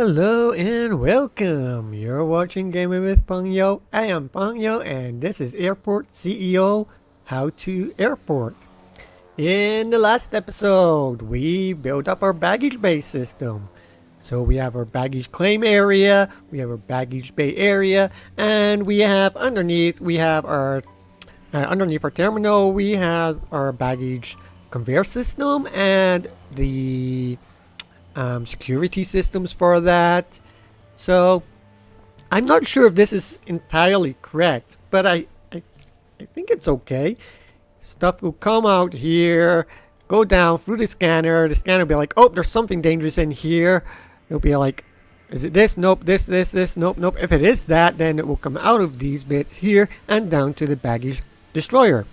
Hello and welcome. You're watching Gaming with Pangyo. I am Pangyo and this is Airport CEO How to Airport. In the last episode, we built up our baggage bay system. So we have our baggage claim area, we have our baggage bay area, and we have underneath our terminal, we have our baggage conveyor system and the security systems for that. So I'm not sure if this is entirely correct, but I think it's okay. Stuff will come out here, go down through the scanner. The scanner will be like, oh, there's something dangerous in here. It'll be like, is it this? Nope. This, nope, nope. If it is that, then it will come out of these bits here and down to the baggage destroyer.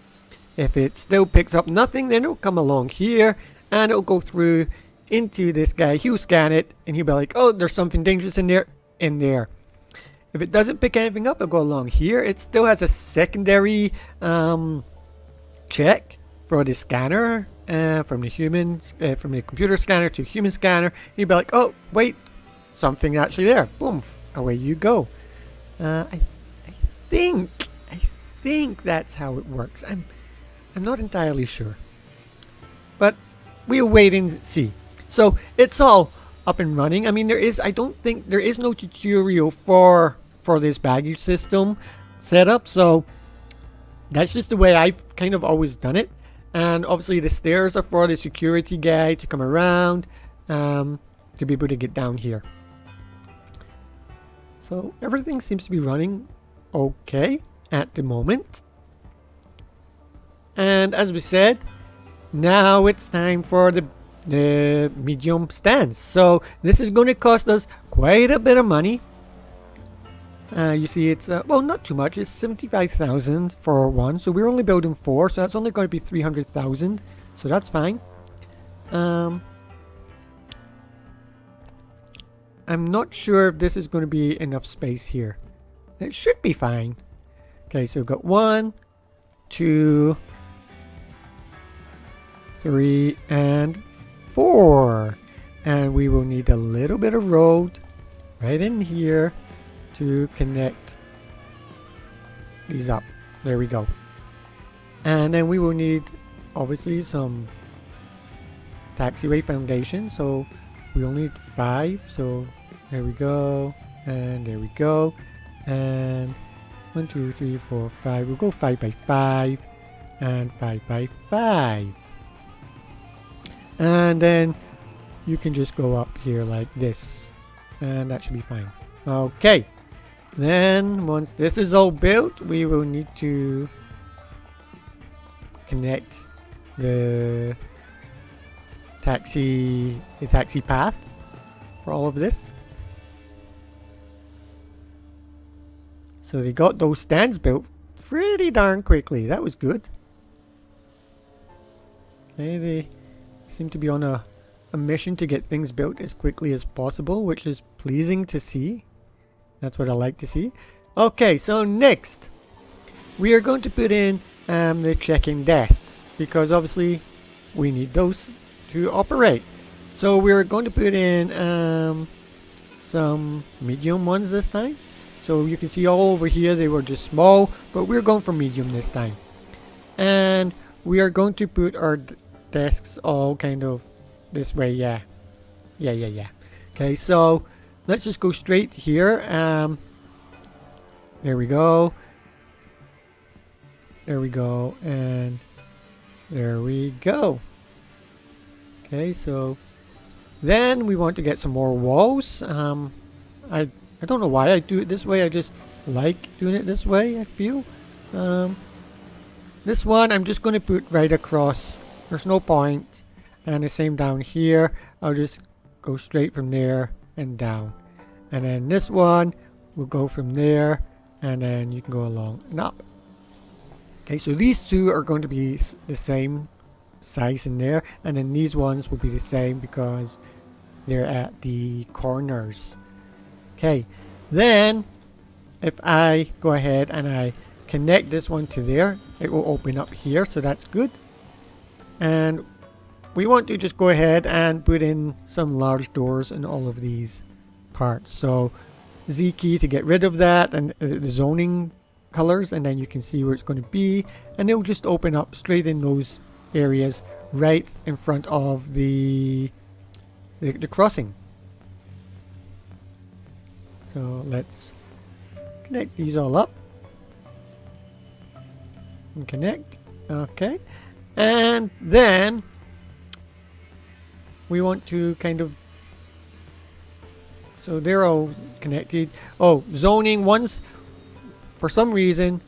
If it still picks up nothing, then it'll come along here and it'll go through into this guy. He'll scan it and he'll be like, oh, there's something dangerous in there. If it doesn't pick anything up, it'll go along here. It still has a secondary check for the scanner from the computer scanner to human scanner. He'll be like, oh, wait, something actually there. Boom, away you go. I think that's how it works. I'm not entirely sure, but we'll wait and see. So it's all up and running. I mean, I don't think there is no tutorial for this baggage system setup. So that's just the way I've kind of always done it. And obviously the stairs are for the security guy to come around to be able to get down here. So everything seems to be running okay at the moment. And as we said, now it's time for the medium stands. So this is going to cost us quite a bit of money. You see, it's well, not too much. It's 75,000 for one. So we're only building 4, so that's only going to be 300,000. So that's fine. I'm not sure if this is going to be enough space here. It should be fine. Okay, so we've got 1, 2, 3, and 4. And we will need a little bit of road right in here to connect these up. There we go. And then we will need obviously some taxiway foundation. So we only need 5. So there we go. And there we go. And 1, 2, 3, 4, 5. We'll go 5 by 5 and 5 by 5. And then you can just go up here like this. And that should be fine. Okay. Then once this is all built, we will need to connect the taxi path for all of this. So they got those stands built pretty darn quickly. That was good. Okay, they seem to be on a mission to get things built as quickly as possible, which is pleasing to see. That's what I like to see. Okay, so next we are going to put in the check-in desks, because obviously we need those to operate. So we're going to put in some medium ones this time. So you can see all over here they were just small, but we're going for medium this time. And we are going to put our desks all kind of this way. Yeah. Okay, so let's just go straight here. There we go. There we go. And there we go. Okay, so then we want to get some more walls. I don't know why I do it this way. I just like doing it this way, I feel. This one I'm just going to put right across. There's no point. And the same down here. I'll just go straight from there and down. And then this one will go from there, and then you can go along and up. Okay, so these two are going to be the same size in there, and then these ones will be the same because they're at the corners. Okay, then if I go ahead and I connect this one to there, it will open up here, so that's good. And we want to just go ahead and put in some large doors in all of these parts. So Z key to get rid of that, and the zoning colors, and then you can see where it's going to be, and it'll just open up straight in those areas right in front of the crossing. So let's connect these all up and connect. Okay, and then we want to kind of, so they're all connected. Oh, zoning, once for some reason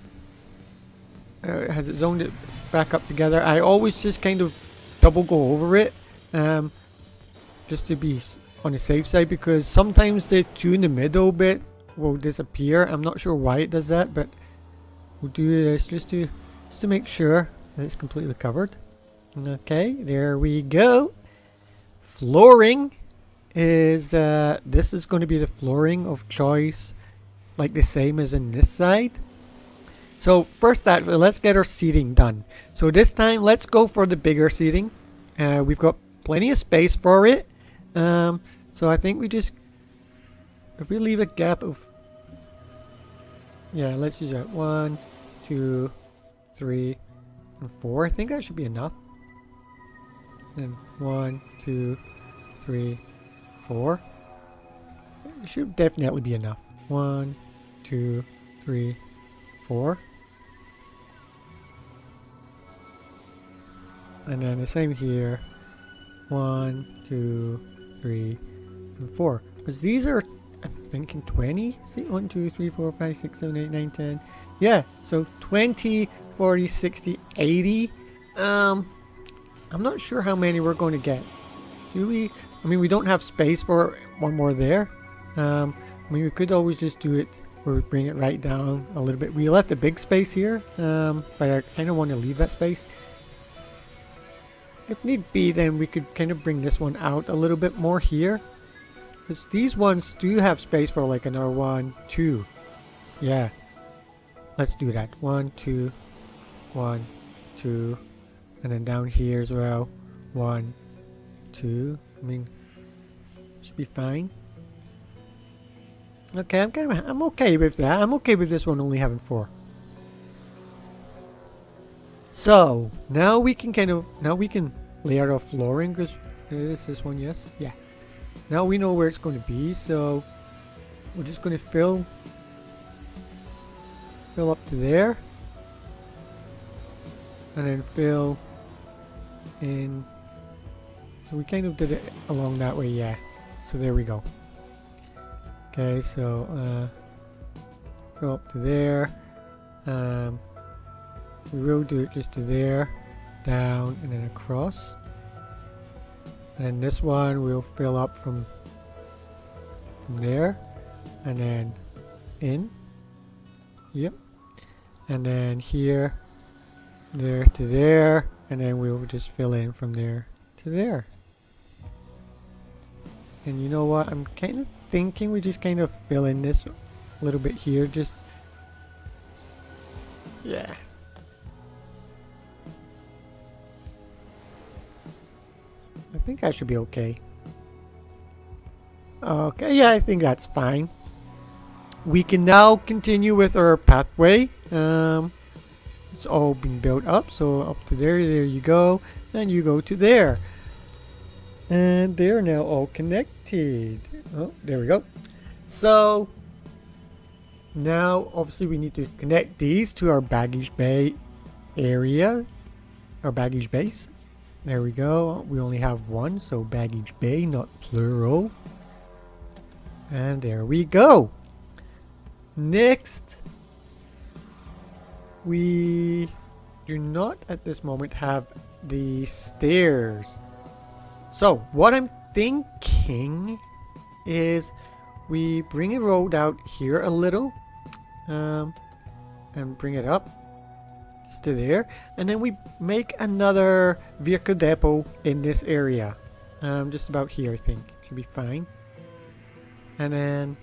has it zoned it back up together. I always just kind of double go over it, just to be on the safe side, because sometimes the two in the middle bit will disappear. I'm not sure why it does that, but we'll do this just to make sure that it's completely covered. Okay, there we go. Flooring is this is going to be the flooring of choice, like the same as in this side. So first, let's get our seating done. So this time, let's go for the bigger seating. We've got plenty of space for it. So I think if we leave a gap of, yeah, let's use that 1, 2, 3, and 4. I think that should be enough. And 1, 2, 3, 4. It should definitely be enough. 1, 2, 3, 4. And then the same here. 1, 2, 3, and 4. Because these are, I'm thinking 20. See, 1, 2, 3, 4, 5, 6, 7, 8, 9, 10. Yeah, so 20, 40, 60, 80. I'm not sure how many we're going to get. Do we? I mean, we don't have space for one more there. I mean, we could always just do it where we bring it right down a little bit. We left a big space here, but I kind of want to leave that space. If need be, then we could kind of bring this one out a little bit more here. Because these ones do have space for like another 1, 2. Yeah. Let's do that. 1, 2, 1, 2. And then down here as well. 1, 2. I mean, should be fine. Okay, I'm okay with that. I'm okay with this one only having 4. So now we can lay out our flooring, because is this one? Yes. Yeah. Now we know where it's going to be, so we're just going to fill up to there, and then fill in. So we kind of did it along that way, yeah. So there we go. Okay, so fill up to there. We will do it just to there, down, and then across. And then this one we'll fill up from there, and then in. Yep. And then here, there to there, and then we'll just fill in from there to there. And you know what? I'm kind of thinking we just kind of fill in this a little bit here, just, yeah. I think that should be okay. Okay, yeah, I think that's fine. We can now continue with our pathway. It's all been built up, so up to there you go, and you go to there. And they're now all connected. Oh, there we go. So now obviously we need to connect these to our baggage bay area, our baggage base. There we go. We only have one, so baggage bay, not plural. And there we go. Next, we do not at this moment have the stairs. So what I'm thinking is we bring a road out here a little, and bring it up just to there, and then we make another vehicle depot in this area, just about here. I think should be fine. And then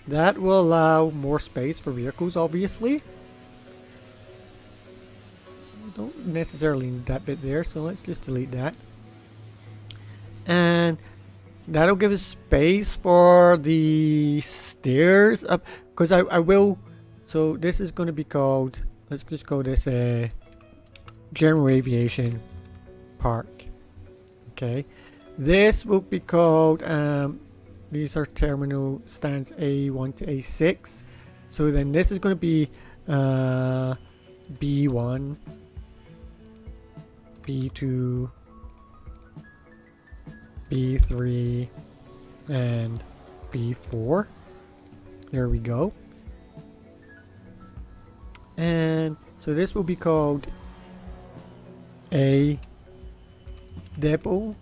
that will allow more space for vehicles, obviously. We don't necessarily need that bit there, so let's just delete that. And that'll give us space for the stairs up, because I will. So this is going to be called, let's just call this a General Aviation Park. Okay, this will be called these are terminal stands A1 to A6. So then this is going to be B1, B2, B3, and B4. There we go. And so this will be called A depot,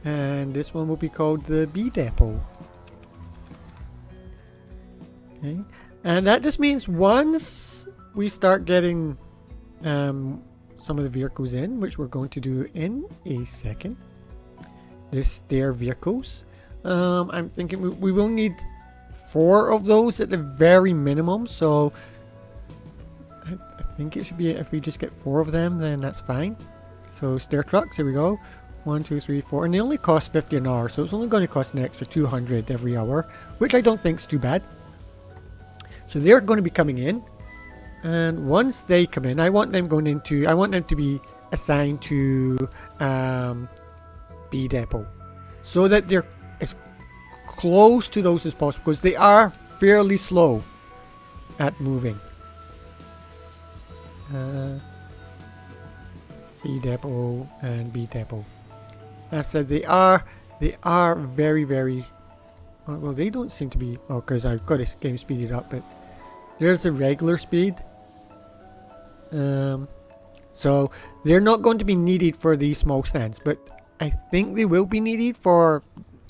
and this one will be called the B depot. Okay, and that just means once we start getting some of the vehicles in, which we're going to do in a second, the stair vehicles, I'm thinking we will need 4 of those at the very minimum. So I think it should be, if we just get 4 of them, then that's fine. So stair trucks, here we go. 1, 2, 3, 4, and they only cost 50 an hour, so it's only going to cost an extra 200 every hour, which I don't think is too bad. So they're going to be coming in, and once they come in, I want them to be assigned to B depot, so that they're as close to those as possible, because they are fairly slow at moving. B depot and B depot. As I said, they are very, very well, they don't seem to be, because I've got this game speeded up, but there's the regular speed. So they're not going to be needed for these small stands, but I think they will be needed for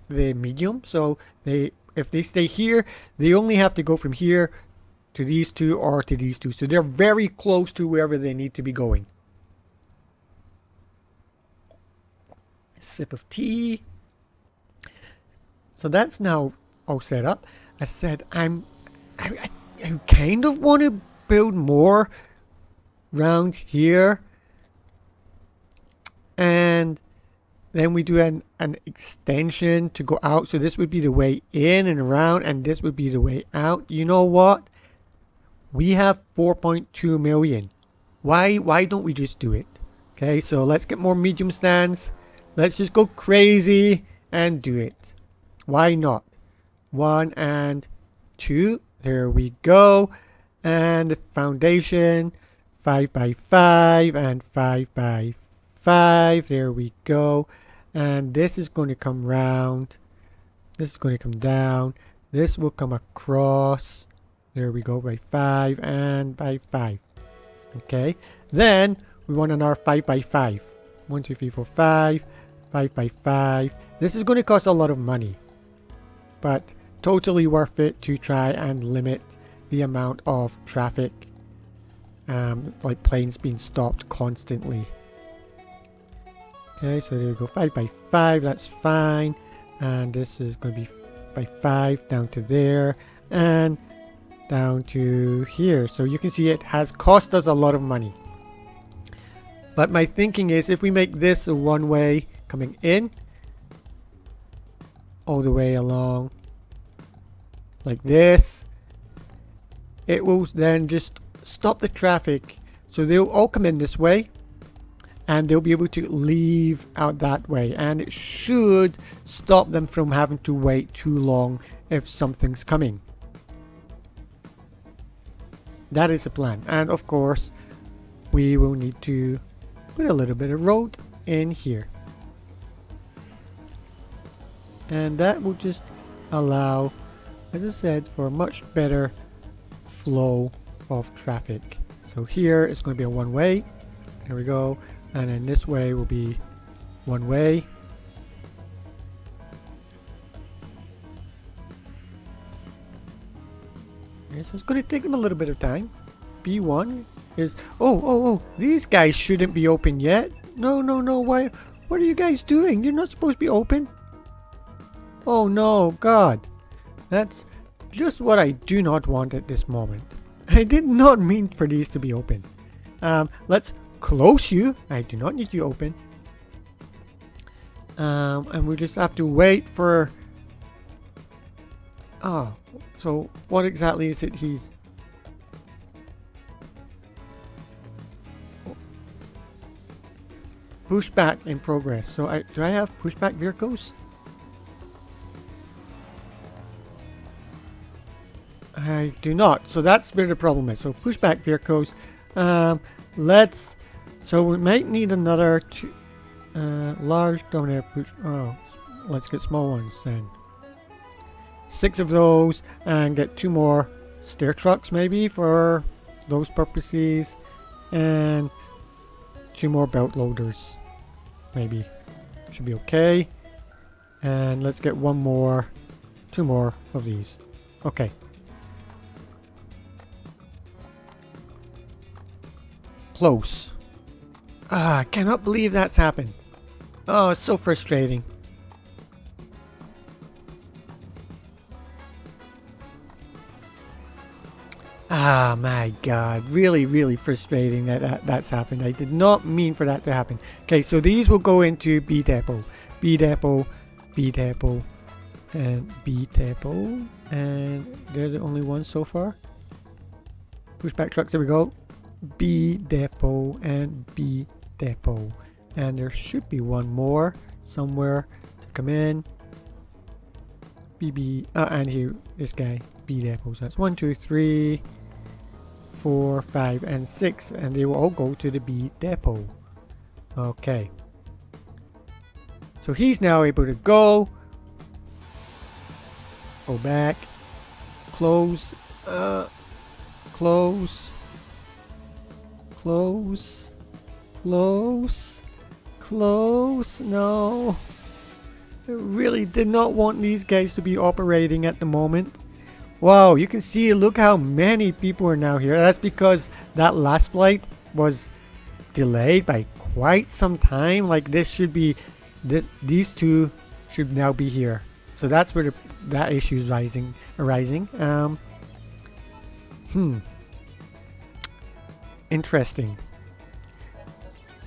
the medium. So if they stay here, they only have to go from here to these 2 or to these 2. So they're very close to wherever they need to be going. A sip of tea. So that's now all set up. I said I kind of want to build more round here, and then we do an extension to go out. So this would be the way in and around, and this would be the way out. You know what? We have 4.2 million. Why don't we just do it? Okay, so let's get more medium stands. Let's just go crazy and do it. Why not? 1 and 2. There we go. And the foundation, 5 by 5 and 5 by 5. There we go. And this is going to come round. This is going to come down. This will come across. There we go, by 5 and by 5. Okay. Then we want another 5 by 5. 1, 2, 3, 4, 5. 5 by 5. This is going to cost a lot of money, but totally worth it to try and limit the amount of traffic, like planes being stopped constantly. Okay, so there we go, 5 by 5, that's fine. And this is going to be by 5 down to there and down to here. So you can see it has cost us a lot of money. But my thinking is, if we make this a one-way coming in all the way along like this, it will then just stop the traffic. So they'll all come in this way and they'll be able to leave out that way, and it should stop them from having to wait too long if something's coming. That is the plan. And of course we will need to put a little bit of road in here, and that will just allow, as I said, for a much better flow of traffic. So here it's going to be a one-way. There we go. And then this way will be one way. Okay, so it's going to take them a little bit of time. B1 is, oh, these guys shouldn't be open yet. No, why, what are you guys doing? You're not supposed to be open. Oh no, God. That's just what I do not want at this moment. I did not mean for these to be open. Let's close you. I do not need you open. And we just have to wait for... Oh, so what exactly is it he's... Pushback in progress. So do I have pushback vehicles? I do not. So that's where the problem is. So pushback vehicles. Let's... So we might need another large Dominator push... Oh, let's get small ones then. 6 of those and get 2 more stair trucks maybe for those purposes. And 2 more belt loaders. Maybe. Should be okay. And let's get 2 more of these. Okay. Close. I cannot believe that's happened. Oh, it's so frustrating. Ah, my God. Really, really frustrating that that's happened. I did not mean for that to happen. Okay, so these will go into B depot. B depot, B depot, and B depot. And they're the only ones so far. Pushback trucks, there we go. B depot and B depot. And there should be 1 more somewhere to come in. BB, and here, this guy, B depot. So that's 1, 2, 3, 4, 5, and 6. And they will all go to the B depot. Okay. So he's now able to go. Go back. Close. Close. Close. Close. Close. No. I really did not want these guys to be operating at the moment. Wow, you can see, look how many people are now here. That's because that last flight was delayed by quite some time. Like this should be, these 2 should now be here. So that's where that issue is arising. Interesting.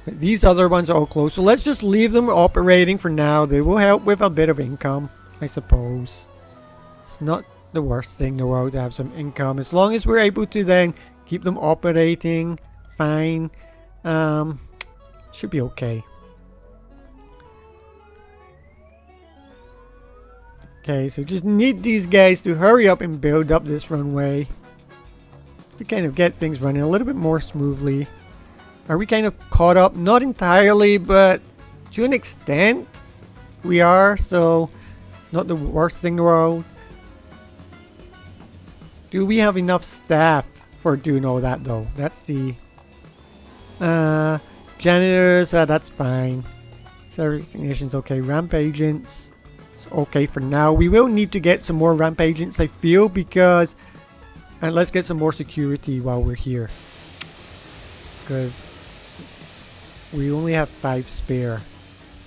But these other ones are all closed, so let's just leave them operating for now. They will help with a bit of income, I suppose. It's not the worst thing in the world to have some income, as long as we're able to then keep them operating fine. Should be okay. Okay, so just need these guys to hurry up and build up this runway to kind of get things running a little bit more smoothly. Are we kind of caught up? Not entirely, but to an extent we are, so it's not the worst thing in the world. Do we have enough staff for doing all that though? That's the janitors, that's fine. Service technicians, okay. Ramp agents, it's okay for now. We will need to get some more ramp agents, I feel, because... And let's get some more security while we're here, because we only have 5 spare.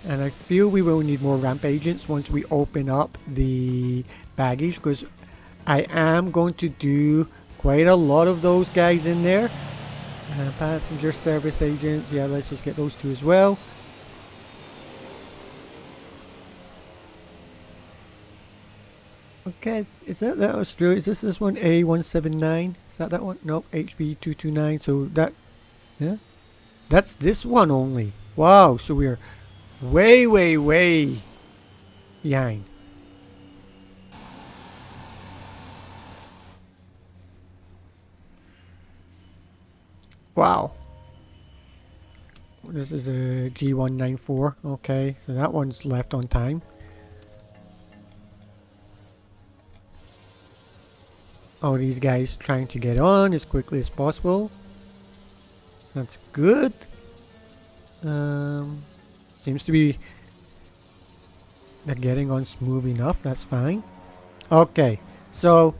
And I feel we will need more ramp agents once we open up the baggage, because I am going to do quite a lot of those guys in there. Passenger service agents, yeah, let's just get those 2 as well. Okay, is that Australia? Is this one A179? Is that one? Nope, HV229. So that, yeah, that's this one only. Wow, so we're way, way, way behind. Wow. This is a G194. Okay, so that one's left on time. Oh, these guys trying to get on as quickly as possible. That's good. Seems to be they're getting on smooth enough. That's fine. Okay, so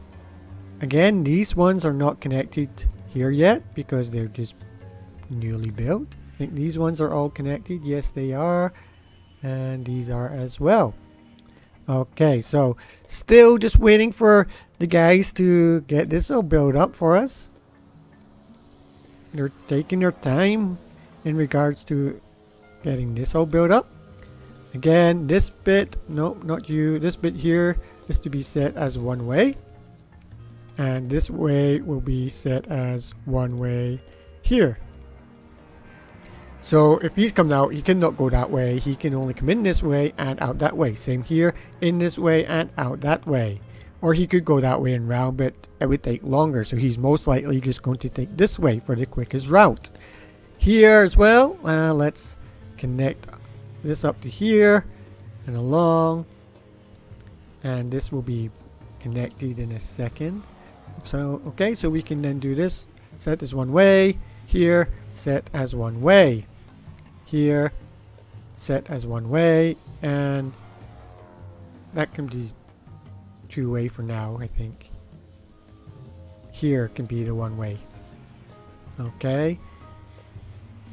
again, these ones are not connected here yet because they're just newly built. I think these ones are all connected. Yes, they are. And these are as well. Okay, so still just waiting for the guys to get this all built up for us. They're taking their time in regards to getting this all built up. Again, this bit, nope, not you. This bit here is to be set as one way. And this way will be set as one way here. So if he's coming out, he cannot go that way. He can only come in this way and out that way. Same here, in this way and out that way. Or he could go that way and round, but it would take longer. So he's most likely just going to take this way for the quickest route. Here as well, let's connect this up to here and along. And this will be connected in a second. So, okay, so we can then do this. Set as one way. Here, set as one way. Here, set as one way. And that can be two-way for now, I think. Here can be the one way. Okay.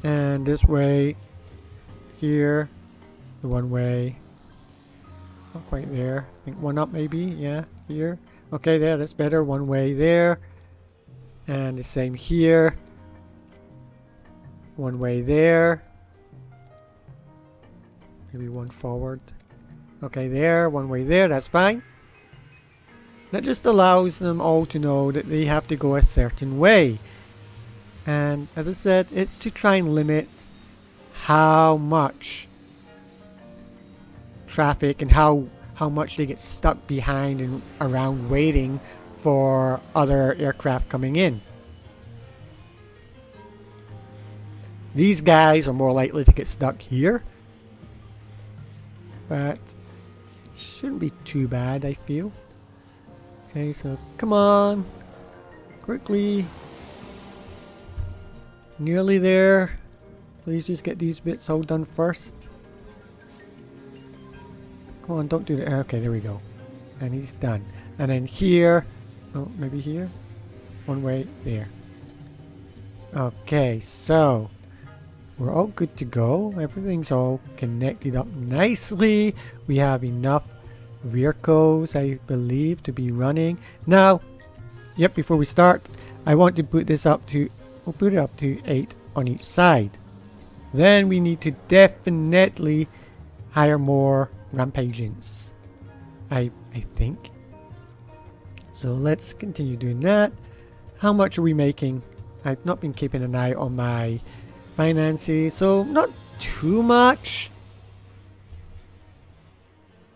And this way, here, the one way. Not quite there. I think one up maybe. Yeah, here. Okay, there, that's better. One way there. And the same here. One way there. Maybe one forward. Okay, there. One way there. That's fine. That just allows them all to know that they have to go a certain way. And as I said, it's to try and limit how much traffic and how much they get stuck behind and around waiting for other aircraft coming in. These guys are more likely to get stuck here, but shouldn't be too bad, I feel. Okay, so come on, quickly, nearly there. Please just get these bits all done first. Come on, don't do that. Okay, there we go. And he's done. And then here, oh, maybe here? One way, there. Okay, so we're all good to go. Everything's all connected up nicely. We have enough vehicles, I believe, to be running. Now, yep, before we start, I want to put this up to, we'll put it up to 8 on each side. Then we need to definitely hire more rampagents, I think. So let's continue doing that. How much are we making? I've not been keeping an eye on my finances, so not too much.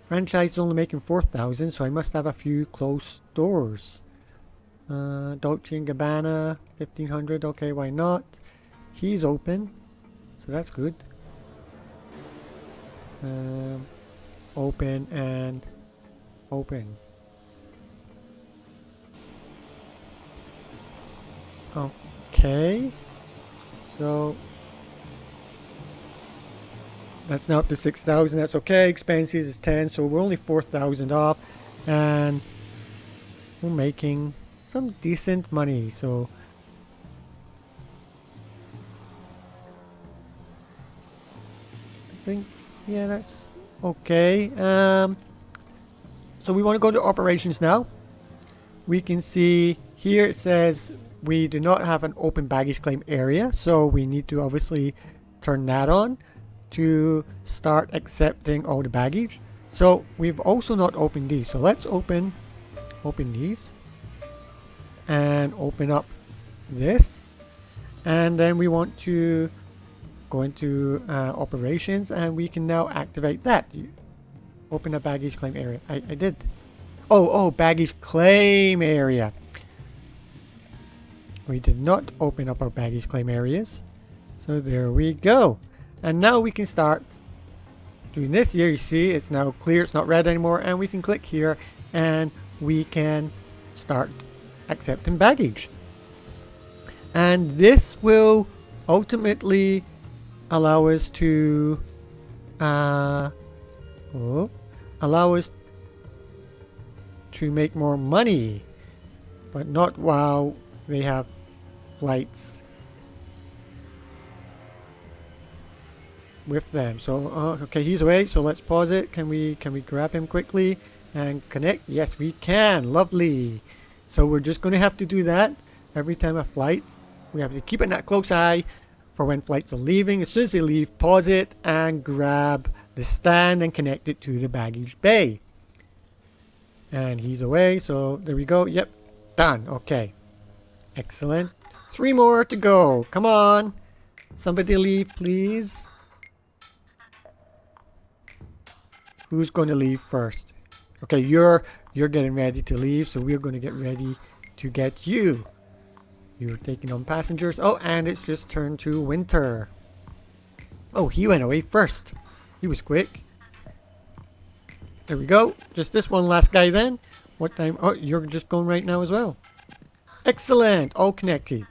Franchise is only making 4,000, so I must have a few close stores. Dolce & Gabbana, 1,500. Okay, why not? He's open, so that's good. Open and open. Okay, so that's now up to 6,000. That's okay. Expenses is 10, so we're only 4,000 off, and we're making some decent money. So I think, yeah, that's okay. So we want to go to operations now. We can see here it says we do not have an open baggage claim area, so we need to obviously turn that on to start accepting all the baggage. So we've also not opened these, so let's open these and open up this, and then we want to go into operations, and we can now activate that. Open a baggage claim area. I did. Oh, baggage claim area. We did not open up our baggage claim areas, so there we go. And now we can start doing this here. You see it's now clear, it's not red anymore, and we can click here and we can start accepting baggage. And this will ultimately allow us to make more money, but not while they have flights with them. So okay, he's away, so let's pause it. Can we grab him quickly and connect? Yes, we can. Lovely. So we're just going to have to do that every time a flight. We have to keep it in that close eye for when flights are leaving. As soon as they leave, pause it and grab the stand and connect it to the baggage bay. And he's away, so there we go. Yep, done. Okay, excellent. 3 more to go. Come on, somebody leave, please. Who's going to leave first? Okay, you're getting ready to leave, so we're going to get ready to get you. You're taking on passengers. Oh, and it's just turned to winter. Oh, he went away first. He was quick. There we go. Just this one last guy then. What time? Oh, you're just going right now as well. Excellent. All connected.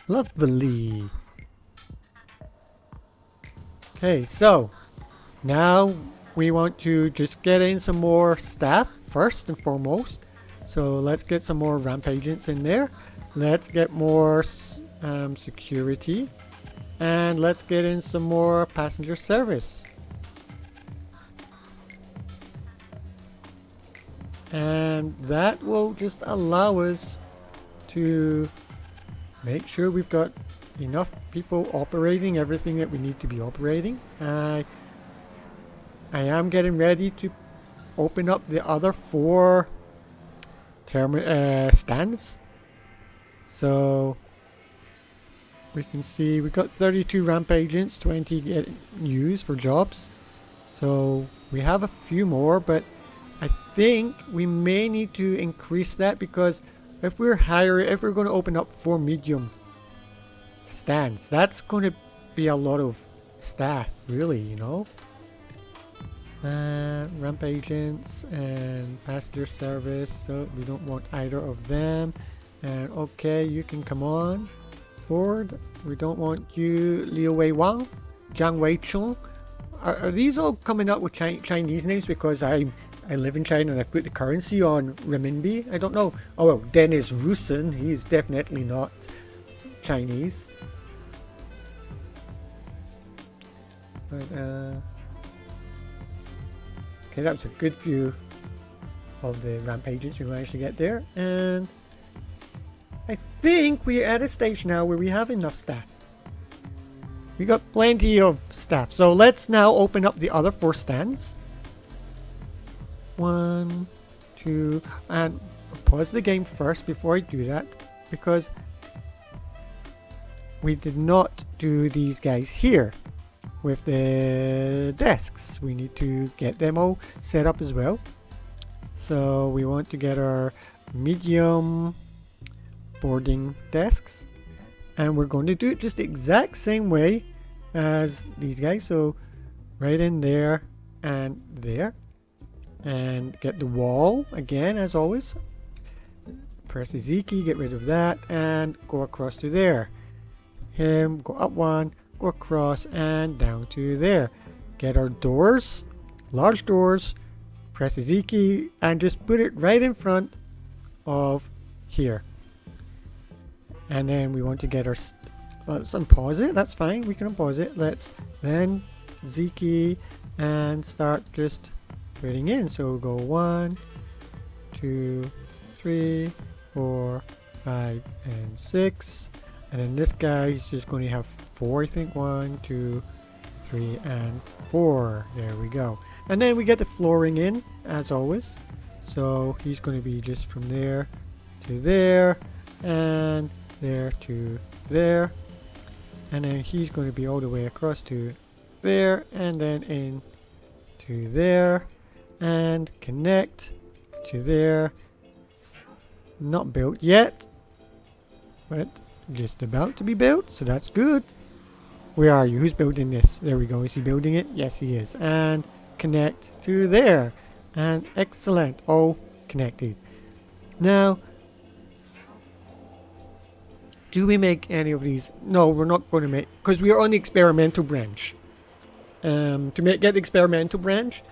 Lovely. Okay, so now we want to just get in some more staff first and foremost. So let's get some more ramp agents in there. Let's get more security. And let's get in some more passenger service. And that will just allow us to make sure we've got enough people operating everything that we need to be operating. I am getting ready to open up the other 4 stands. So we can see we've got 32 ramp agents, 20 get used for jobs. So we have a few more, but I think we may need to increase that, because if we're going to open up 4 medium stands, that's going to be a lot of staff, really, you know. Ramp agents and passenger service, so we don't want either of them. And okay, you can come on board. We don't want you. Liu Wei Wang, Zhang Wei Chung. Are these all coming up with Chinese names because I live in China and I've put the currency on renminbi? I don't know. Oh well, Dennis Rusin, he's definitely not Chinese. But okay, that was a good view of the ramp agents we managed to get there, and I think we're at a stage now where we have enough staff. We got plenty of staff, so let's now open up the other 4 stands. 1, 2, and pause the game first before I do that, because we did not do these guys here with the desks. We need to get them all set up as well. So we want to get our medium boarding desks, and we're going to do it just the exact same way as these guys. So right in there and there, and get the wall again as always. Press the Z key, get rid of that, and go across to there. Him, go up 1, go across and down to there. Get our doors, large doors, press the Z key and just put it right in front of here. And then we want to get our, let's unpause it, that's fine, we can unpause it. Let's then Z key and start just putting in. So go 1, 2, 3, 4, 5, and 6. And then this guy is just going to have 4, I think. 1, 2, 3, and 4. There we go. And then we get the flooring in, as always. So he's going to be just from there to there, and there to there. And then he's going to be all the way across to there, and then in to there, and connect to there. Not built yet, but just about to be built, so that's good. Where are you? Who's building this? There we go. Is he building it? Yes, he is. And connect to there. And excellent. All connected. Now, do we make any of these? No, we're not going to make, because we are on the experimental branch. Get the experimental branch,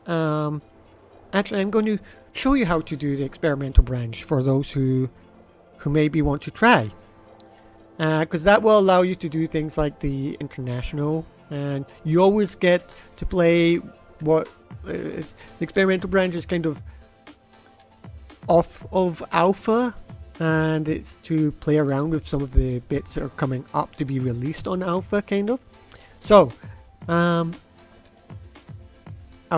actually I'm going to show you how to do the experimental branch for those who maybe want to try. Because that will allow you to do things like the international, and you always get to play what is the experimental branch is kind of off of alpha, and it's to play around with some of the bits that are coming up to be released on alpha, kind of. So I'll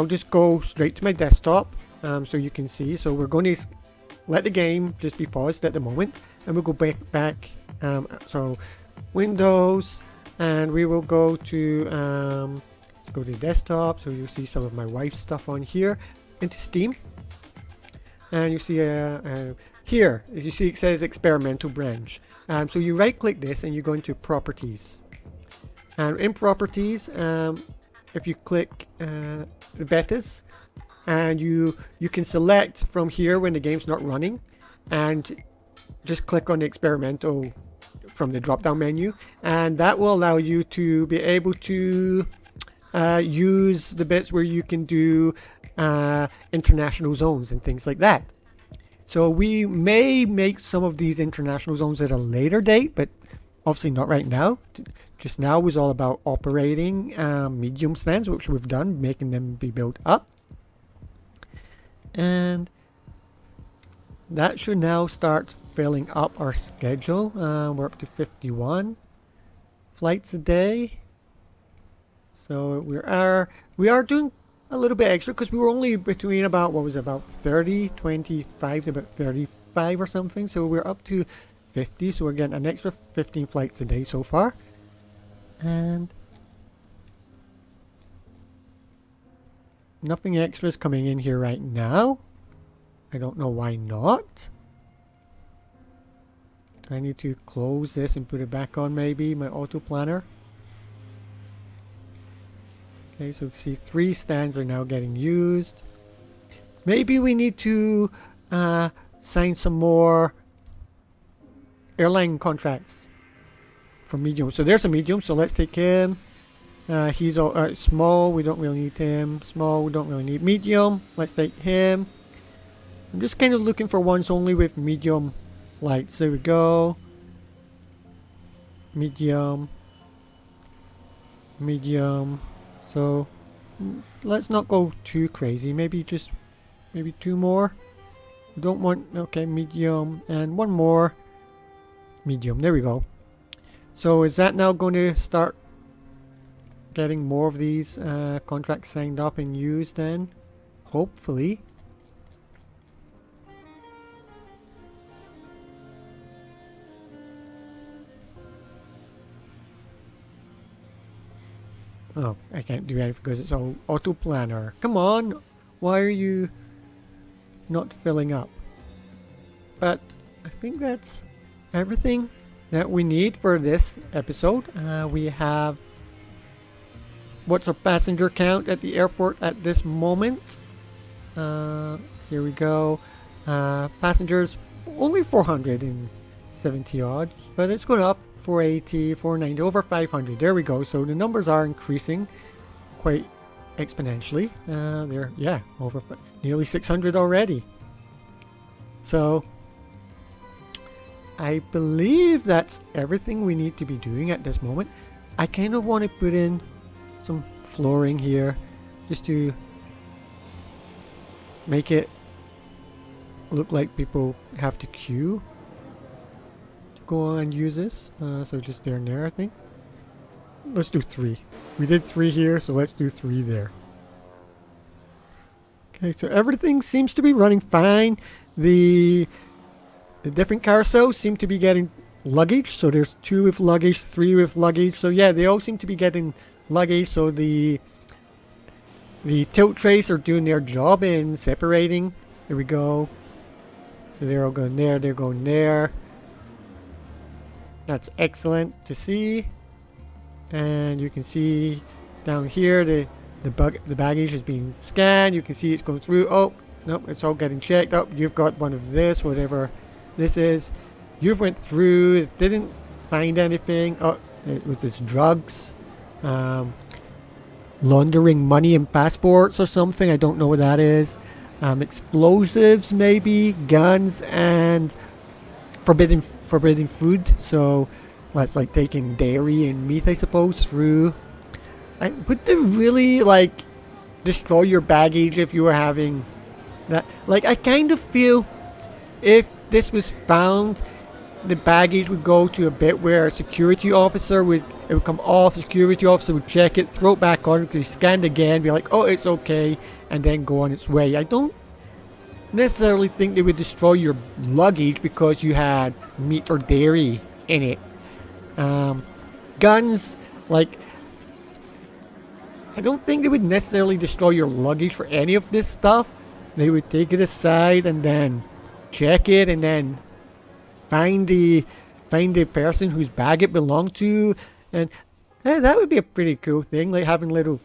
just go straight to my desktop so you can see. So we're going to let the game just be paused at the moment, and we'll go back. So Windows, and we will go to let's go to the desktop. So you'll see some of my wife's stuff on here, into Steam, and you see here, as you see, it says experimental branch. So you right click this and you go into properties, and in properties, if you click the betas, and you can select from here when the game's not running, and just click on the experimental from the drop down menu, and that will allow you to be able to use the bits where you can do international zones and things like that. So we may make some of these international zones at a later date, but obviously not right now. Just now was all about operating medium stands, which we've done, making them be built up. And that should now start filling up our schedule. We're up to 51 flights a day. So we are doing a little bit extra because we were only between about 25 to about 35 or something. So we're up to 50. So we're getting an extra 15 flights a day so far. And nothing extra is coming in here right now. I don't know why not. Do I need to close this and put it back on, maybe, my auto planner? Okay, so you can see 3 stands are now getting used. Maybe we need to sign some more airline contracts for medium. So there's a medium, so let's take him. He's small, we don't really need him. Small, we don't really need. Medium, let's take him. I'm just kind of looking for ones only with medium lights. There we go. Medium. Medium. So let's not go too crazy. Maybe 2 more. We don't want, okay, medium, and 1 more. Medium, there we go. So is that now going to start getting more of these contracts signed up and used then? Hopefully. Oh, I can't do anything because it's all auto planner. Come on, why are you not filling up? But I think that's everything that we need for this episode. We have, what's our passenger count at the airport at this moment? Here we go. Passengers only 470 odd, but it's going up. 480, 490, over 500. There we go. So the numbers are increasing quite exponentially. They're, yeah, over nearly 600 already. So I believe that's everything we need to be doing at this moment. I kind of want to put in some flooring here just to make it look like people have to queue go on and use this. So just there and there, I think. Let's do 3. We did 3 here, so let's do 3 there. Okay, so everything seems to be running fine. The different carousels seem to be getting luggage. So there's 2 with luggage, 3 with luggage. So yeah, they all seem to be getting luggage. So the tilt trays are doing their job in separating. There we go. So they're all going there, they're going there. That's excellent to see. And you can see down here the baggage is being scanned. You can see it's going through. Oh, nope, it's all getting checked. Oh, you've got one of this, whatever this is. You've went through, it didn't find anything. Oh, it was this drugs. Laundering money and passports or something. I don't know what that is. Explosives maybe, guns, and forbidden food. So that's like taking dairy and meat, I suppose, through. Would they really like destroy your baggage if you were having that? Like, I kind of feel if this was found the baggage would go to a bit where a security officer would, it would come off, the security officer would check it, throw it back on, it could be scanned again, be like, oh, it's okay, and then go on its way. I don't necessarily think they would destroy your luggage because you had meat or dairy in it. Guns, like, I don't think they would necessarily destroy your luggage for any of this stuff. They would take it aside and then check it and then find the person whose bag it belonged to, and that would be a pretty cool thing, like having little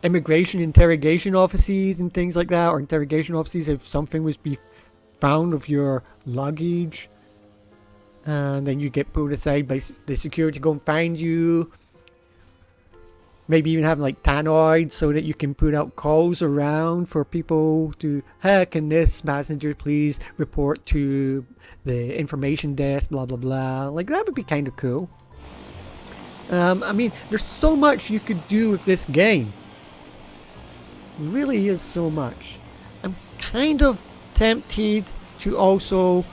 immigration interrogation offices and things like that, or interrogation offices if something was be found of your luggage, and then you get pulled aside by the security, go and find you. Maybe even having like tannoids so that you can put out calls around for people to, hey, can this passenger please report to the information desk, blah blah blah. Like, that would be kind of cool. I mean, there's so much you could do with this game. Really is so much. I'm kind of tempted to also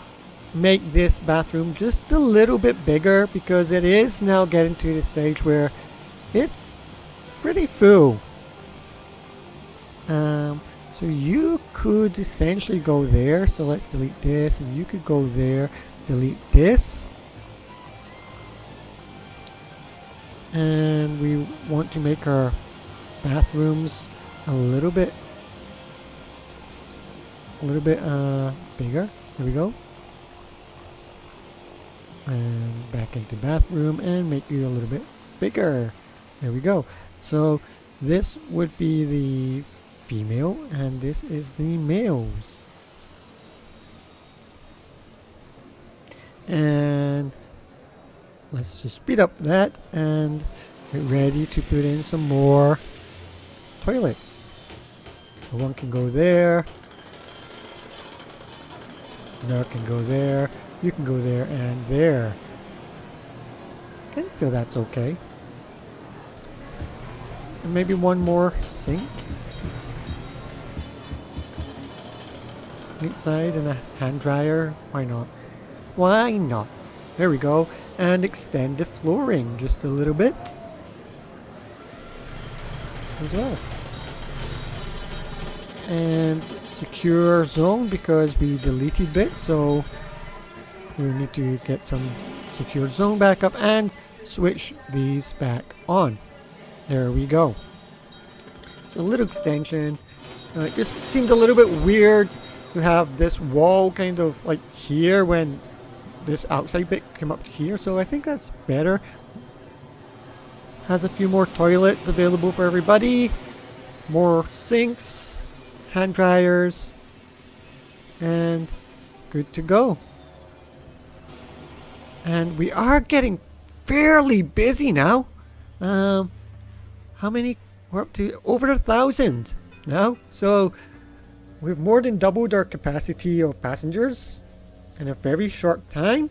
make this bathroom just a little bit bigger, because it is now getting to the stage where it's pretty full. So you could essentially go there. So let's delete this, and you could go there, delete this. And we want to make our bathrooms a little bit bigger. Here we go. And back into bathroom and make you a little bit bigger. There we go. So this would be the female and this is the males. And let's just speed up that and get ready to put in some more toilets. So one can go there. Another can go there. You can go there and there. I feel that's okay. And maybe one more sink. Outside and a hand dryer. Why not? Why not? There we go. And extend the flooring just a little bit as well. And secure zone because we deleted bits, so we need to get some secure zone back up and switch these back on. There we go. So a little extension. It just seemed a little bit weird to have this wall kind of like here when this outside bit came up to here, so I think that's better. Has a few more toilets available for everybody, more sinks, hand dryers, and good to go. And we are getting fairly busy now. How many? We're up to over 1,000 now, so we've more than doubled our capacity of passengers in a very short time,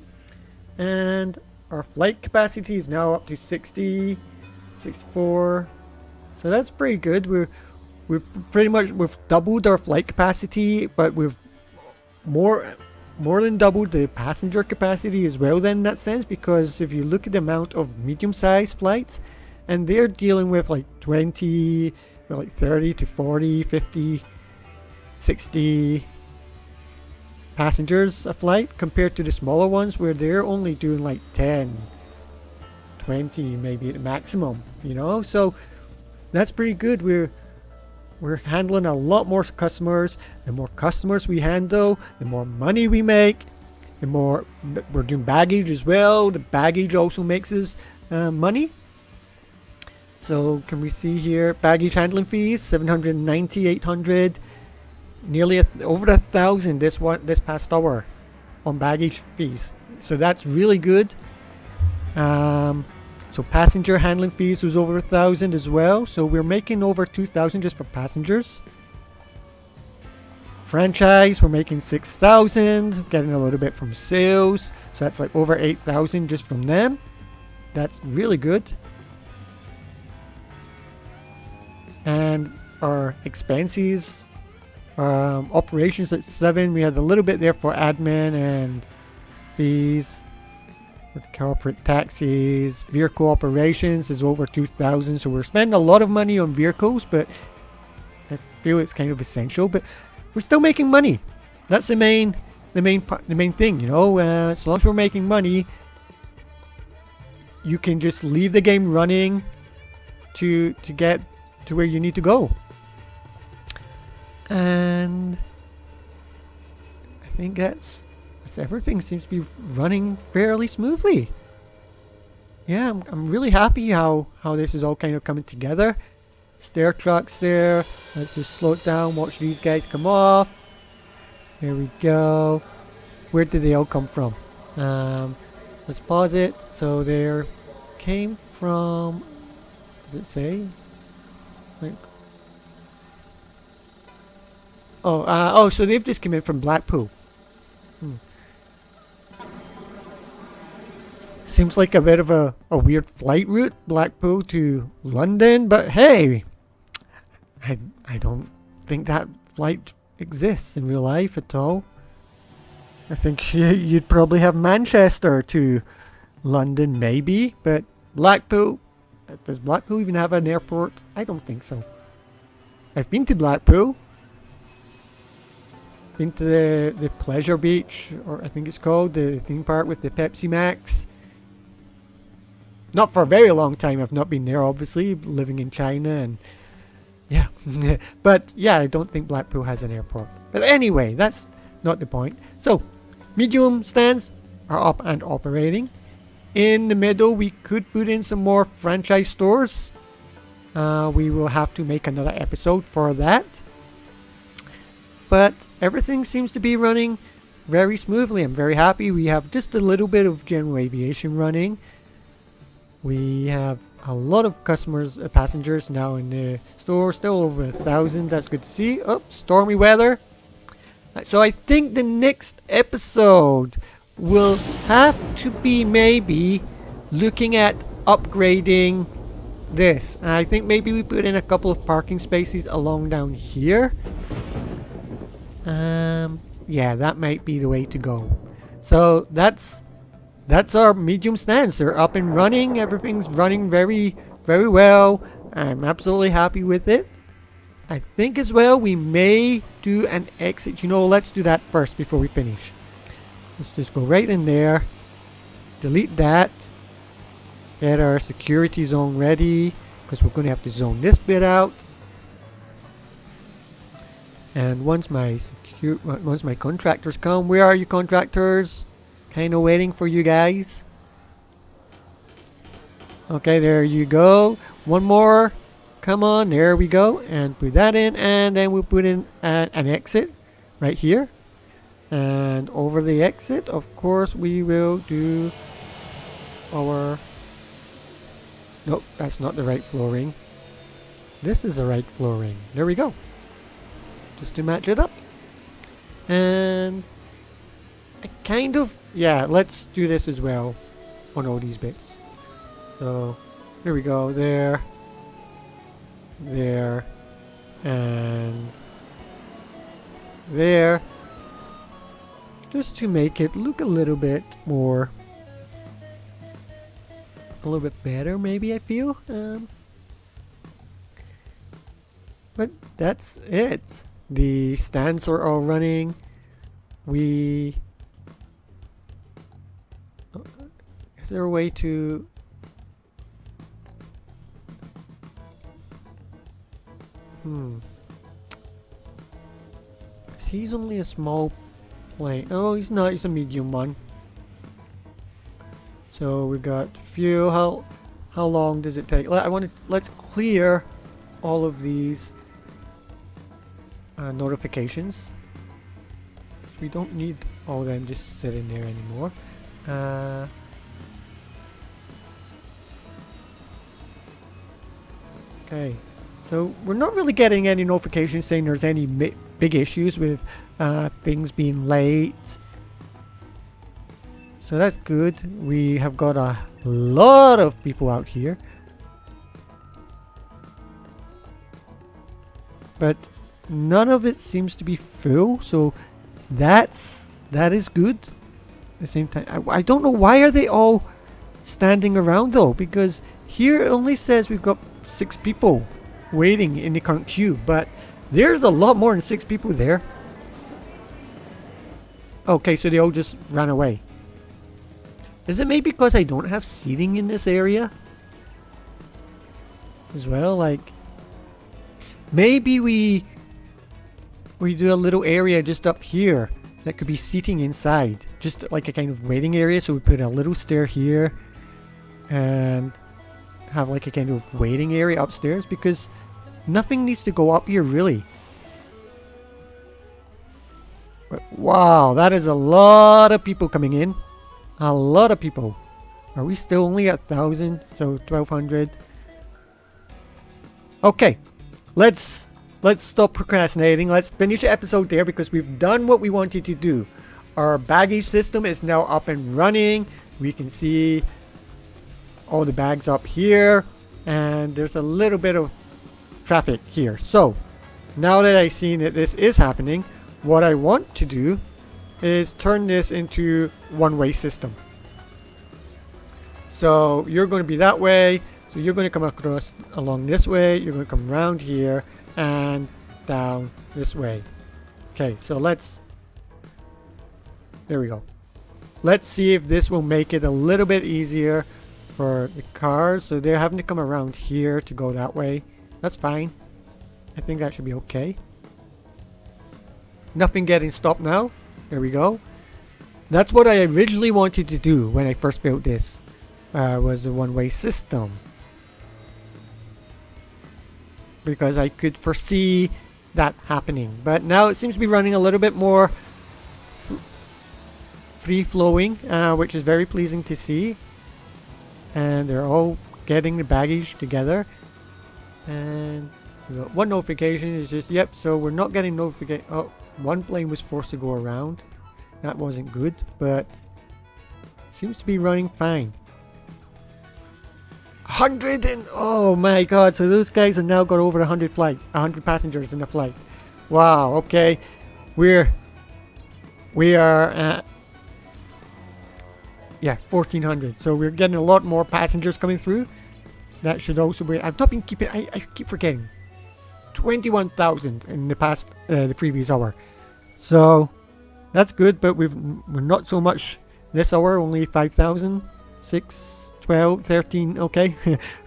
and our flight capacity is now up to 60, 64. So that's pretty good. We've pretty much doubled our flight capacity, but we've more than doubled the passenger capacity as well then in that sense, because if you look at the amount of medium-sized flights, and they're dealing with like 20, well, like 30 to 40, 50, 60 passengers a flight, compared to the smaller ones where they're only doing like 10, 20 maybe at the maximum, you know. So that's pretty good. We're handling a lot more customers. The more customers we handle, the more money we make. The more we're doing baggage as well. The baggage also makes us money. So can we see here, baggage handling fees, 790, 800, nearly over 1,000 this past hour on baggage fees. So that's really good. So passenger handling fees was over 1,000 as well. So we're making over 2,000 just for passengers. Franchise, we're making 6,000, getting a little bit from sales. So that's like over 8,000 just from them. That's really good. And our expenses, operations at 7. We had a little bit there for admin and fees, with corporate taxes, vehicle operations is over 2,000. So we're spending a lot of money on vehicles, but I feel it's kind of essential. But we're still making money. That's the main thing, you know. As long as we're making money, you can just leave the game running to get to where you need to go. And I think that's everything seems to be running fairly smoothly. Yeah, I'm really happy how this is all kind of coming together. Stair trucks there. Let's just slow it down, watch these guys come off. There we go. Where did they all come from? Let's pause it. So they came from, does it say? Like, so they've just come in from Blackpool. Seems like a bit of a weird flight route, Blackpool to London, but hey, I don't think that flight exists in real life at all. I think you'd probably have Manchester to London maybe, but Blackpool, does Blackpool even have an airport? I don't think so. I've been to Blackpool. Been to the Pleasure Beach, or I think it's called, the theme park with the Pepsi Max. Not for a very long time. I've not been there, obviously, living in China, and yeah. But yeah, I don't think Blackpool has an airport. But anyway, that's not the point. So, medium stands are up and operating. In the middle, we could put in some more franchise stores. We will have to make another episode for that. But everything seems to be running very smoothly. I'm very happy. We have just a little bit of general aviation running. We have a lot of customers, passengers now in the store. Still over 1,000. That's good to see. Oh, stormy weather. So I think the next episode will have to be maybe looking at upgrading this. I think maybe we put in a couple of parking spaces along down here. Yeah, that might be the way to go. So that's our medium stands. They're up and running. Everything's running very, very well. I'm absolutely happy with it. I think as well we may do an exit. You know, let's do that first before we finish. Let's just go right in there. Delete that. Get our security zone ready, because we're going to have to zone this bit out. And once my contractors come, where are you contractors? Kind of waiting for you guys. Okay, there you go. One more. Come on, there we go. And put that in, and then we'll put in an exit right here. And over the exit, of course, we will do our... Nope, that's not the right flooring. This is the right flooring. There we go. Just to match it up. And I kind of... Yeah, let's do this as well on all these bits. So, here we go. There. There. And there. Just to make it look a little bit more... a little bit better, maybe, I feel. But that's it. The stands are all running. Is there a way to... He's only a small plane. Oh, he's not. He's a medium one. So we've got fuel. How long does it take? Let's clear all of these notifications. We don't need all of them just sitting there anymore. Okay, so we're not really getting any notifications saying there's any big issues with things being late. So that's good. We have got a lot of people out here. But none of it seems to be full, so that is good. the same time. I don't know why are they all standing around though, because here it only says we've got 6 people waiting in the current queue, but there's a lot more than 6 people there. Okay, so they all just ran away. Is it maybe because I don't have seating in this area as well? Like, maybe we do a little area just up here that could be seating inside, just like a kind of waiting area. So we put a little stair here and have like a kind of waiting area upstairs, because nothing needs to go up here really. Wow, that is a lot of people coming in. A lot of people. Are we still only at 1,000? So 1,200. Okay, let's stop procrastinating. Let's finish the episode there, because we've done what we wanted to do. Our baggage system is now up and running. We can see all the bags up here, and there's a little bit of traffic here. So now that I've seen that this is happening, what I want to do is turn this into one-way system. So you're going to be that way, so you're going to come across along this way, you're going to come around here and down this way. Okay, so there we go. Let's see if this will make it a little bit easier for the cars. So they're having to come around here to go that way. That's fine. I think that should be okay. Nothing getting stopped now. There we go. That's what I originally wanted to do when I first built this. Was a one-way system. Because I could foresee that happening. But now it seems to be running a little bit more free-flowing, which is very pleasing to see. And they're all getting the baggage together. And we got one notification is just, yep, so we're not getting notification. Oh, one plane was forced to go around. That wasn't good, but seems to be running fine. 100 and oh my god, so those guys have now got over 100 passengers in the flight. Wow, okay. We are at 1,400. So we're getting a lot more passengers coming through. That should also be, I've not been keeping, I keep forgetting. 21,000 in the previous hour. So that's good, but we're not so much this hour, only 5,000, 6, 12, 13, okay.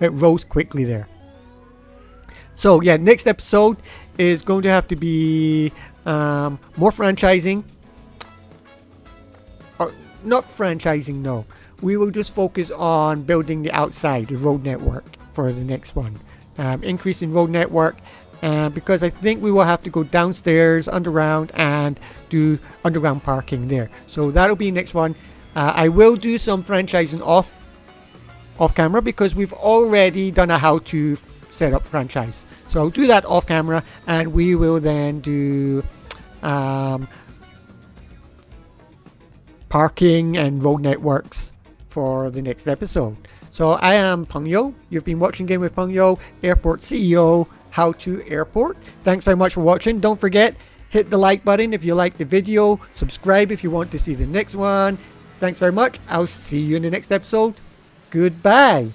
It rose quickly there. So yeah, next episode is going to have to be more franchising. Or not franchising, no. We will just focus on building the outside, the road network for the next one. Increasing road network. Because I think we will have to go downstairs, underground, and do underground parking there. So that'll be next one. I will do some franchising off camera, because we've already done a how to set up franchise. So I'll do that off camera, and we will then do parking and road networks for the next episode. So I am Peng Yo. You've been watching Game with Peng Yo, Airport CEO, How to Airport. Thanks very much for watching. Don't forget, hit the like button if you like the video. Subscribe if you want to see the next one. Thanks very much. I'll see you in the next episode. Goodbye.